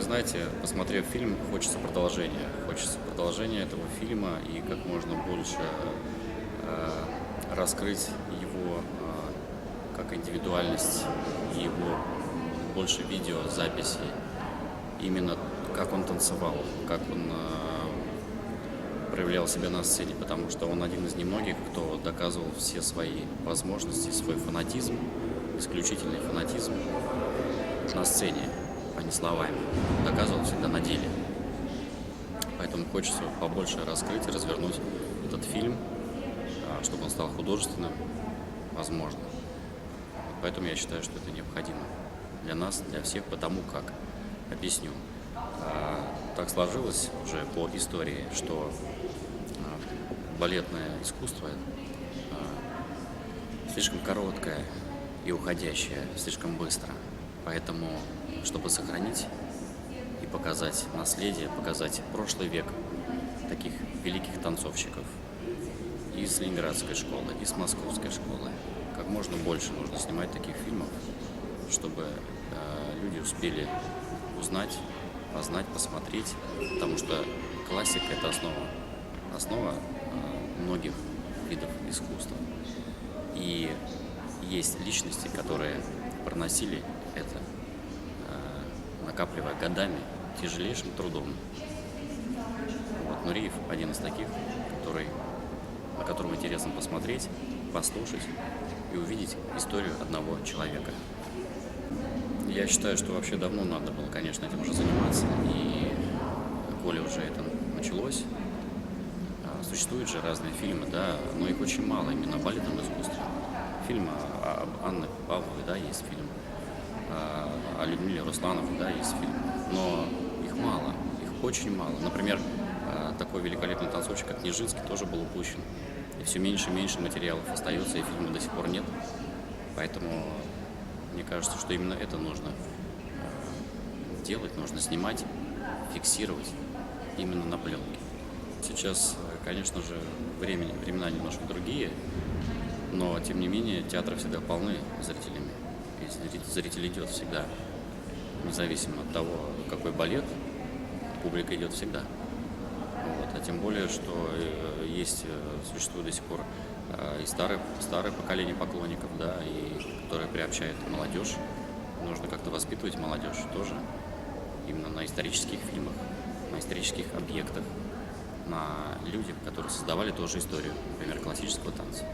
знаете, посмотрев фильм, хочется продолжения. Хочется продолжения этого фильма и как можно больше раскрыть его как индивидуальность, его больше видео, записей. Именно как он танцевал, как он проявлял себя на сцене, потому что он один из немногих, кто доказывал все свои возможности, свой фанатизм, исключительный фанатизм на сцене, а не словами. Доказывал всегда на деле. Поэтому хочется побольше раскрыть и развернуть этот фильм, чтобы он стал художественным, возможно. Поэтому я считаю, что это необходимо для нас, для всех, потому как, объясню, так сложилось уже по истории, что балетное искусство слишком короткое и уходящее, слишком быстро. Поэтому, чтобы сохранить и показать наследие, показать прошлый век таких великих танцовщиков из Ленинградской школы, из Московской школы, как можно больше нужно снимать таких фильмов, чтобы люди успели узнать, познать, посмотреть, потому что классика — это основа многих видов искусства. И есть личности, которые проносили это, накапливая годами, тяжелейшим трудом. Вот Нуриев один из таких, на которого интересно посмотреть, послушать и увидеть историю одного человека. Я считаю, что вообще давно надо было, конечно, этим уже заниматься, и коли уже это началось, существуют же разные фильмы, да, но их очень мало именно о балетном искусстве. Фильм об Анне Павловой, да, есть фильм, о Людмиле Руслановой, да, есть фильм, но их мало, их очень мало. Например, такой великолепный танцовщик, как Нижинский, тоже был упущен. И все меньше и меньше материалов остается, и фильма до сих пор нет. Поэтому мне кажется, что именно это нужно делать, нужно снимать, фиксировать именно на пленке. Сейчас, конечно же, времена немножко другие, но, тем не менее, театры всегда полны зрителями. И зритель идет всегда, независимо от того, какой балет, публика идет всегда. Вот. А тем более, что существует до сих пор и старое поколение поклонников, да, и которые приобщают молодежь. Нужно как-то воспитывать молодежь тоже именно на исторических фильмах, на исторических объектах, на людях, которые создавали тоже историю, например, классического танца.